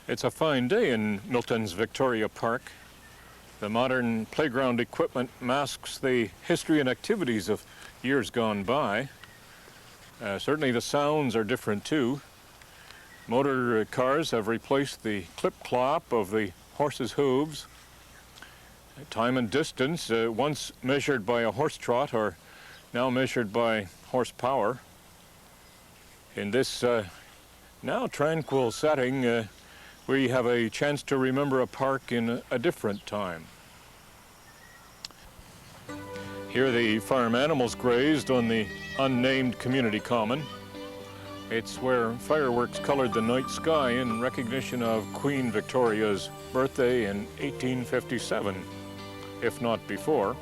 It's a fine day in Milton's Victoria Park. The modern playground equipment masks the history and activities of years gone by. Certainly the sounds are different too. Motor cars have replaced the clip-clop of the horse's hooves. Time and distance, once measured by a horse trot, are now measured by horsepower. In this now tranquil setting, we have a chance to remember a park in a different time. Here the farm animals grazed on the unnamed community common. It's where fireworks colored the night sky in recognition of Queen Victoria's birthday in 1857, if not before.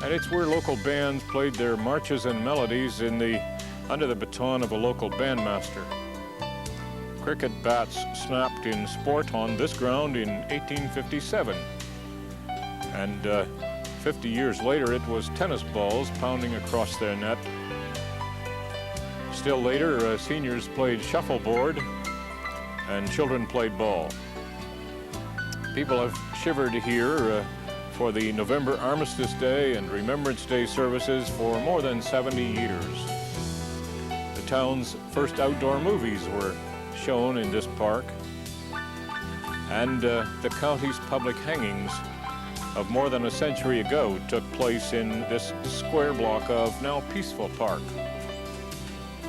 And it's where local bands played their marches and melodies under the baton of a local bandmaster. Cricket bats snapped in sport on this ground in 1857. And 50 years later, it was tennis balls pounding across their net. Still later, seniors played shuffleboard and children played ball. People have shivered here for the November Armistice Day and Remembrance Day services for more than 70 years. The town's first outdoor movies were shown in this park, and the county's public hangings of more than a century ago took place in this square block of now peaceful park.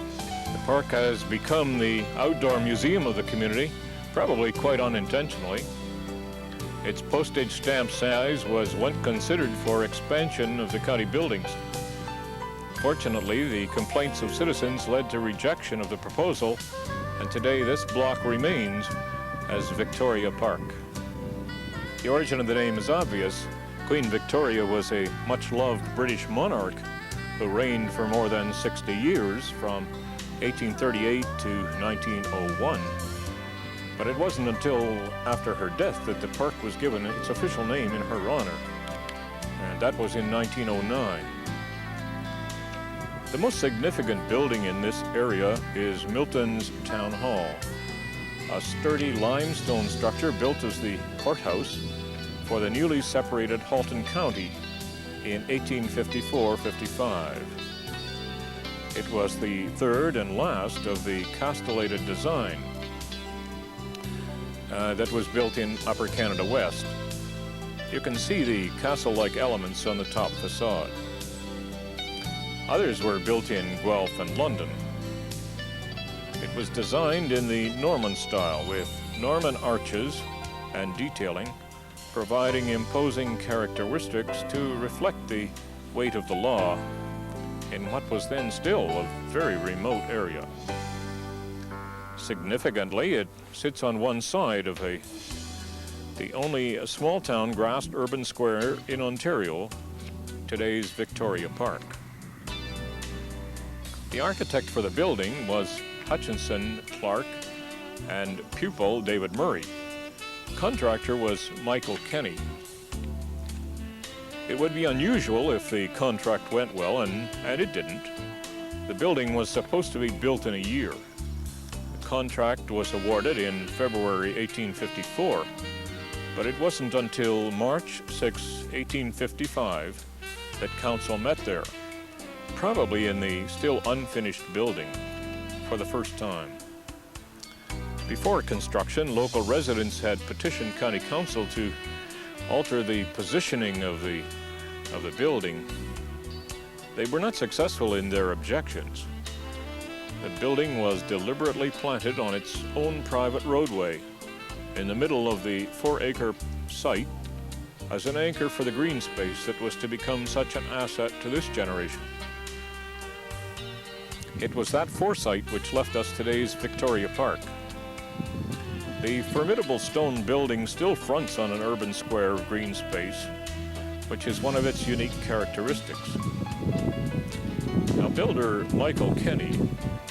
The park has become the outdoor museum of the community, probably quite unintentionally. Its postage stamp size was once considered for expansion of the county buildings. Fortunately, the complaints of citizens led to rejection of the proposal, and today this block remains as Victoria Park. The origin of the name is obvious. Queen Victoria was a much-loved British monarch who reigned for more than 60 years, from 1838 to 1901. But it wasn't until after her death that the park was given its official name in her honor, and that was in 1909. The most significant building in this area is Milton's Town Hall, a sturdy limestone structure built as the courthouse for the newly separated Halton County in 1854-55. It was the third and last of the castellated design that was built in Upper Canada West. You can see the castle-like elements on the top facade. Others were built in Guelph and London. It was designed in the Norman style, with Norman arches and detailing, providing imposing characteristics to reflect the weight of the law in what was then still a very remote area. Significantly, it sits on one side of the only small-town grassed urban square in Ontario, today's Victoria Park. The architect for the building was Hutchinson, Clark, and pupil David Murray. Contractor was Michael Kenny. It would be unusual if the contract went well, and it didn't. The building was supposed to be built in a year. The contract was awarded in February 1854, but it wasn't until March 6, 1855, that council met there, probably in the still unfinished building, for the first time. Before construction, local residents had petitioned County Council to alter the positioning of the building. They were not successful in their objections. The building was deliberately planted on its own private roadway in the middle of the 4-acre site as an anchor for the green space that was to become such an asset to this generation. It was that foresight which left us today's Victoria Park. The formidable stone building still fronts on an urban square of green space, which is one of its unique characteristics. Now, builder Michael Kenny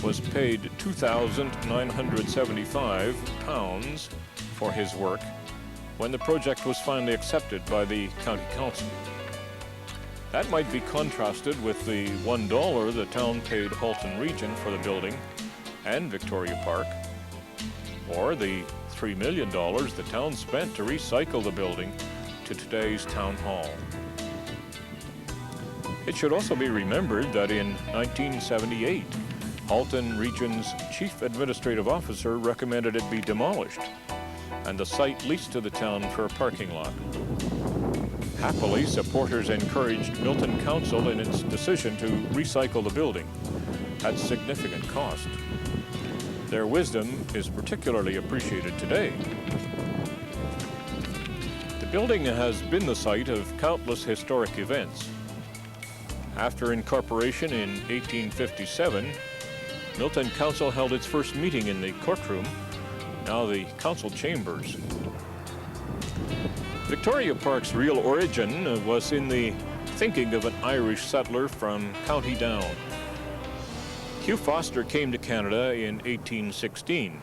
was paid £2,975 for his work when the project was finally accepted by the County Council. That might be contrasted with the $1 the town paid Halton Region for the building and Victoria Park, or the $1.3 million the town spent to recycle the building to today's town hall. It should also be remembered that in 1978, Halton Region's chief administrative officer recommended it be demolished and the site leased to the town for a parking lot. Happily, supporters encouraged Milton Council in its decision to recycle the building at significant cost. Their wisdom is particularly appreciated today. The building has been the site of countless historic events. After incorporation in 1857, Milton Council held its first meeting in the courtroom, now the council chambers. Victoria Park's real origin was in the thinking of an Irish settler from County Down. Hugh Foster came to Canada in 1816.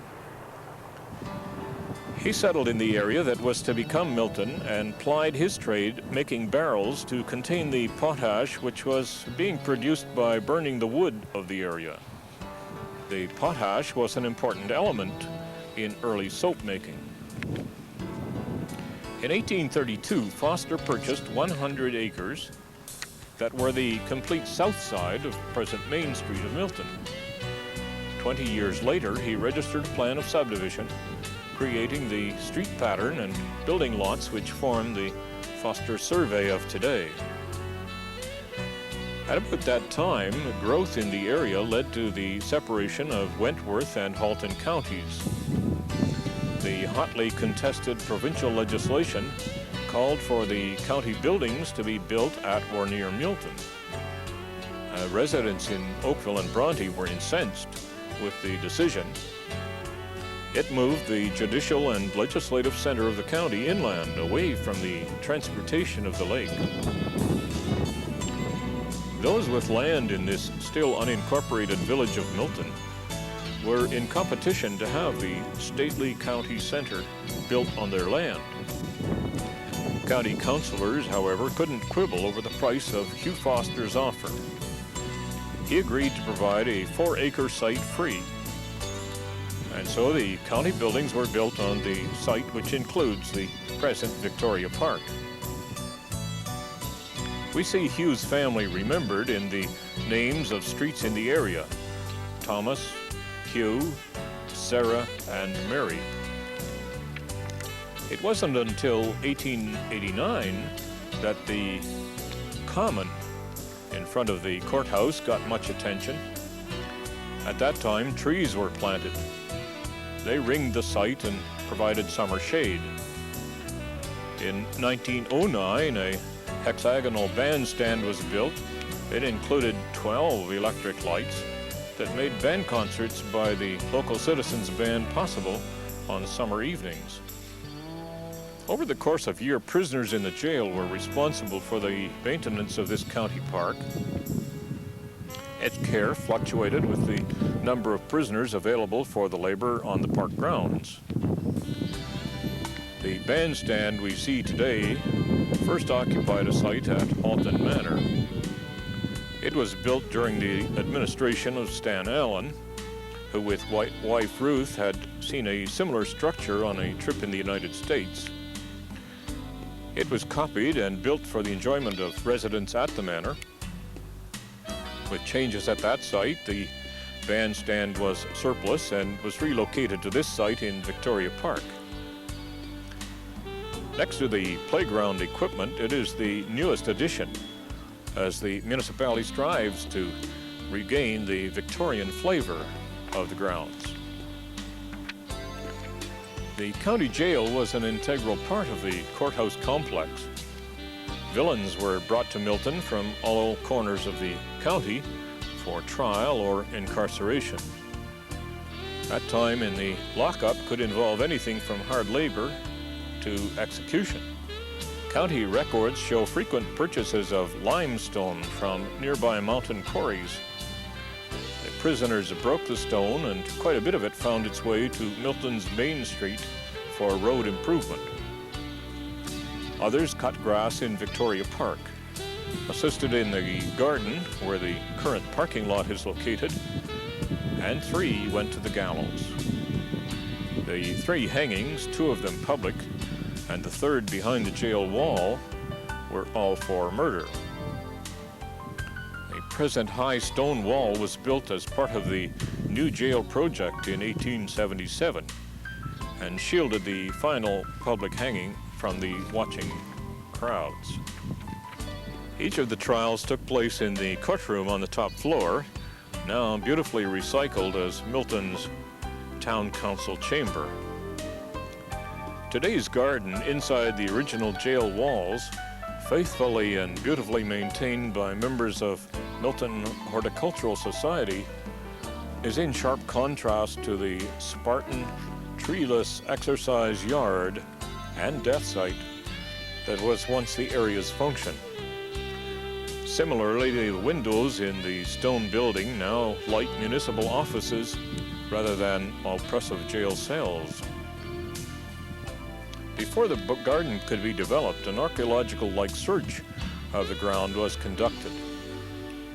He settled in the area that was to become Milton and plied his trade making barrels to contain the potash which was being produced by burning the wood of the area. The potash was an important element in early soap making. In 1832, Foster purchased 100 acres that were the complete south side of present Main Street of Milton. 20 years later, he registered a plan of subdivision, creating the street pattern and building lots which form the Foster survey of today. At about that time, growth in the area led to the separation of Wentworth and Halton counties. The hotly contested provincial legislation called for the county buildings to be built at or near Milton. Residents in Oakville and Bronte were incensed with the decision. It moved the judicial and legislative center of the county inland, away from the transportation of the lake. Those with land in this still unincorporated village of Milton were in competition to have the stately county center built on their land. County councilors, however, couldn't quibble over the price of Hugh Foster's offer. He agreed to provide a 4-acre site free. And so the county buildings were built on the site which includes the present Victoria Park. We see Hugh's family remembered in the names of streets in the area: Thomas, Hugh, Sarah, and Mary. It wasn't until 1889 that the common in front of the courthouse got much attention. At that time, trees were planted. They ringed the site and provided summer shade. In 1909, a hexagonal bandstand was built. It included 12 electric lights that made band concerts by the local citizens band possible on summer evenings. Over the course of a year, prisoners in the jail were responsible for the maintenance of this county park. Its care fluctuated with the number of prisoners available for the labor on the park grounds. The bandstand we see today first occupied a site at Halton Manor. It was built during the administration of Stan Allen, who with wife Ruth had seen a similar structure on a trip in the United States. It was copied and built for the enjoyment of residents at the manor. With changes at that site, the bandstand was surplus and was relocated to this site in Victoria Park. Next to the playground equipment, it is the newest addition, as the municipality strives to regain the Victorian flavor of the grounds. The county jail was an integral part of the courthouse complex. Villains were brought to Milton from all corners of the county for trial or incarceration. That time in the lockup could involve anything from hard labor to execution. County records show frequent purchases of limestone from nearby mountain quarries. The prisoners broke the stone, and quite a bit of it found its way to Milton's Main Street for road improvement. Others cut grass in Victoria Park, assisted in the garden where the current parking lot is located, and 3 went to the gallows. The 3 hangings, 2 of them public, and the 3rd behind the jail wall, were all for murder. A present high stone wall was built as part of the new jail project in 1877 and shielded the final public hanging from the watching crowds. Each of the trials took place in the courtroom on the top floor, now beautifully recycled as Milton's town council chamber. Today's garden inside the original jail walls, faithfully and beautifully maintained by members of Milton Horticultural Society, is in sharp contrast to the Spartan, treeless exercise yard and death site that was once the area's function. Similarly, the windows in the stone building now light municipal offices rather than oppressive jail cells. Before the garden could be developed, an archaeological-like search of the ground was conducted.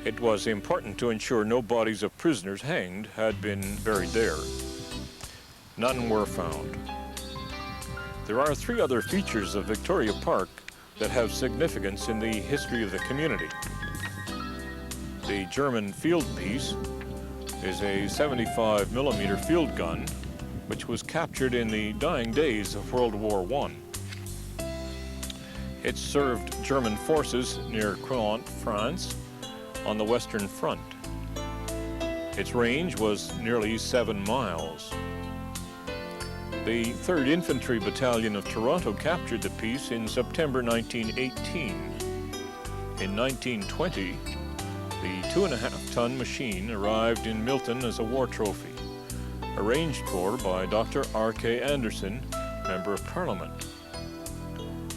It was important to ensure no bodies of prisoners hanged had been buried there. None were found. There are 3 other features of Victoria Park that have significance in the history of the community. The German field piece is a 75mm field gun which was captured in the dying days of World War I. It served German forces near Caen, France, on the Western Front. Its range was nearly 7 miles. The 3rd Infantry Battalion of Toronto captured the piece in September 1918. In 1920, the 2.5-ton machine arrived in Milton as a war trophy, arranged for by Dr. R.K. Anderson, Member of Parliament.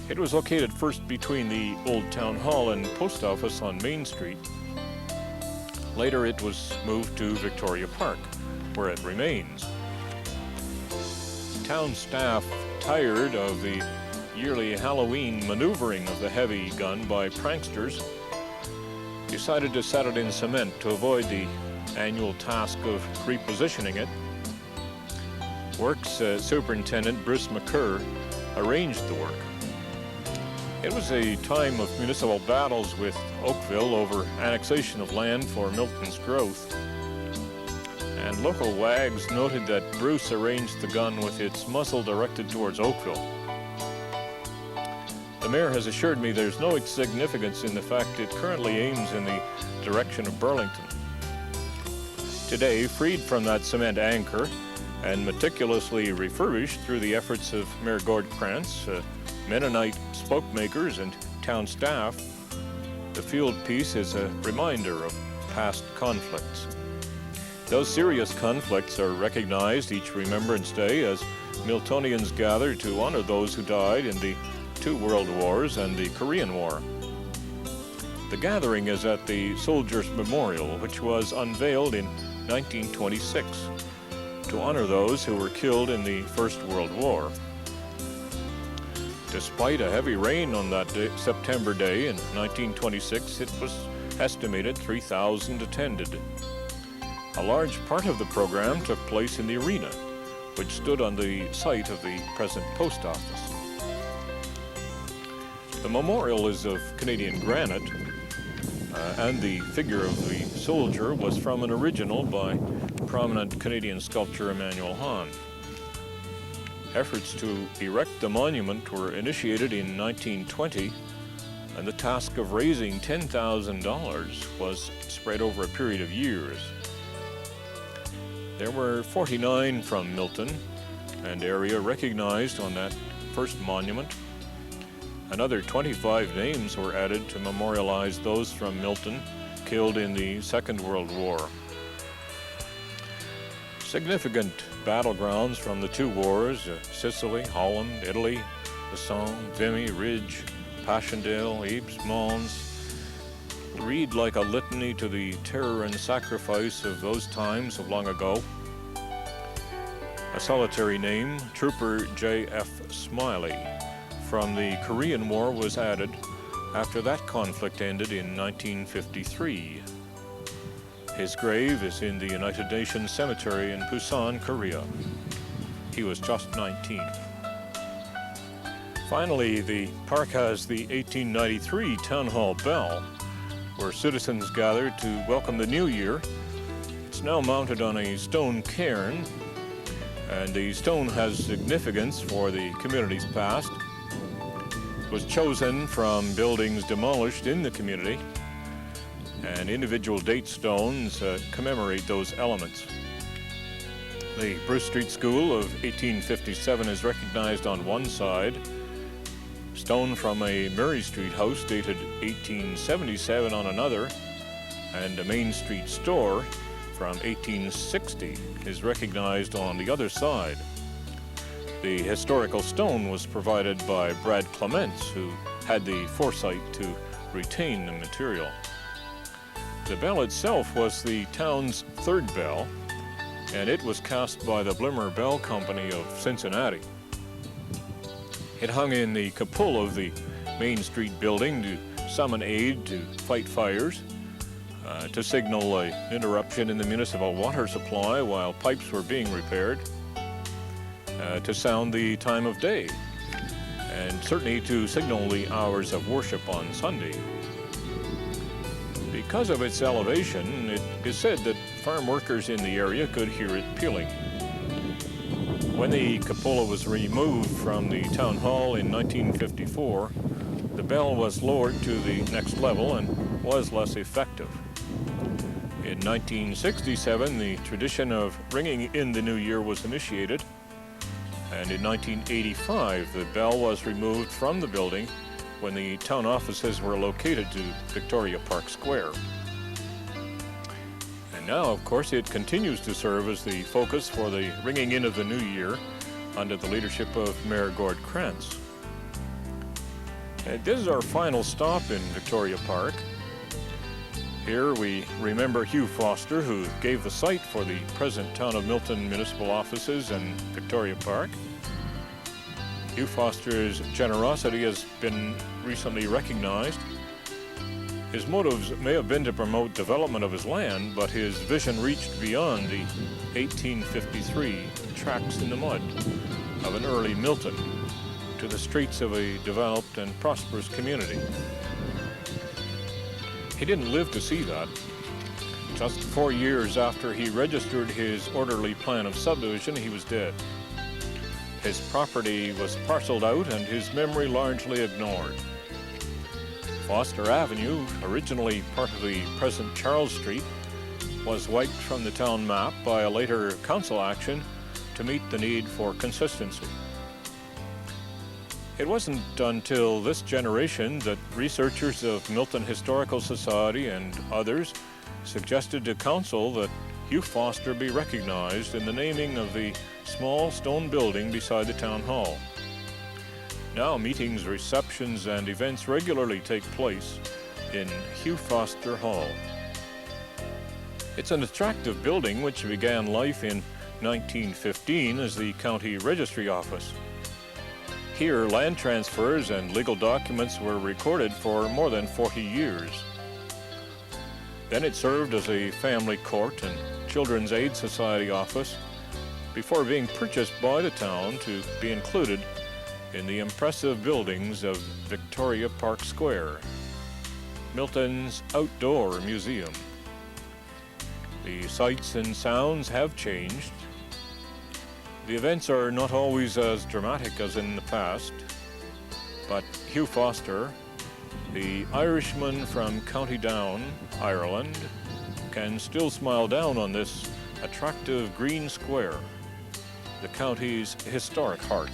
It was located first between the old town hall and post office on Main Street. Later it was moved to Victoria Park, where it remains. Town staff, tired of the yearly Halloween maneuvering of the heavy gun by pranksters, decided to set it in cement to avoid the annual task of repositioning it. Works Superintendent Bruce McCurr arranged the work. It was a time of municipal battles with Oakville over annexation of land for Milton's growth, and local wags noted that Bruce arranged the gun with its muzzle directed towards Oakville. The mayor has assured me there's no significance in the fact it currently aims in the direction of Burlington. Today, freed from that cement anchor and meticulously refurbished through the efforts of Mayor Gord Krantz, Mennonite spokemakers, and town staff, the field piece is a reminder of past conflicts. Those serious conflicts are recognized each Remembrance Day as Miltonians gather to honor those who died in the 2 World Wars and the Korean War. The gathering is at the Soldiers' Memorial, which was unveiled in 1926 to honor those who were killed in the First World War. Despite a heavy rain on that September day in 1926, it was estimated 3,000 attended. A large part of the program took place in the arena, which stood on the site of the present post office. The memorial is of Canadian granite, and the figure of the soldier was from an original by prominent Canadian sculptor Emmanuel Hahn. Efforts to erect the monument were initiated in 1920, and the task of raising $10,000 was spread over a period of years. There were 49 from Milton and area recognized on that first monument. Another 25 names were added to memorialize those from Milton killed in the Second World War. Significant battlegrounds from the 2 wars, Sicily, Holland, Italy, the Somme, Vimy, Ridge, Passchendaele, Ypres, Mons, read like a litany to the terror and sacrifice of those times of long ago. A solitary name, Trooper J.F. Smiley, from the Korean War, was added after that conflict ended in 1953. His grave is in the United Nations Cemetery in Busan, Korea. he was just 19. Finally, the park has the 1893 Town Hall bell, where citizens gather to welcome the new year. It's now mounted on a stone cairn, and the stone has significance for the community's past. It was chosen from buildings demolished in the community, and individual date stones commemorate those elements. The Bruce Street School of 1857 is recognized on one side. Stone from a Murray Street house dated 1877 on another, and a Main Street store from 1860 is recognized on the other side. The historical stone was provided by Brad Clements, who had the foresight to retain the material. The bell itself was the town's third bell, and it was cast by the Blimmer Bell Company of Cincinnati. It hung in the cupola of the Main Street building to summon aid to fight fires, to signal an interruption in the municipal water supply while pipes were being repaired, to sound the time of day, and certainly to signal the hours of worship on Sunday. Because of its elevation, it is said that farm workers in the area could hear it pealing. When the cupola was removed from the town hall in 1954, the bell was lowered to the next level and was less effective. In 1967, the tradition of ringing in the new year was initiated, and in 1985, the bell was removed from the building when the town offices were located to Victoria Park Square. Now, of course, it continues to serve as the focus for the ringing in of the new year under the leadership of Mayor Gord Krantz. This is our final stop in Victoria Park. Here we remember Hugh Foster, who gave the site for the present Town of Milton municipal offices in Victoria Park. Hugh Foster's generosity has been recently recognized. His motives may have been to promote development of his land, but his vision reached beyond the 1853 tracks in the mud of an early Milton to the streets of a developed and prosperous community. He didn't live to see that. Just 4 years after he registered his orderly plan of subdivision, he was dead. His property was parceled out and his memory largely ignored. Foster Avenue, originally part of the present Charles Street, was wiped from the town map by a later council action to meet the need for consistency. It wasn't until this generation that researchers of Milton Historical Society and others suggested to council that Hugh Foster be recognized in the naming of the small stone building beside the town hall. Now meetings, receptions, and events regularly take place in Hugh Foster Hall. It's an attractive building which began life in 1915 as the county registry office. Here, land transfers and legal documents were recorded for more than 40 years. Then it served as a family court and Children's Aid Society office before being purchased by the town to be included in the impressive buildings of Victoria Park Square, Milton's outdoor museum. The sights and sounds have changed. The events are not always as dramatic as in the past, but Hugh Foster, the Irishman from County Down, Ireland, can still smile down on this attractive green square, the county's historic heart.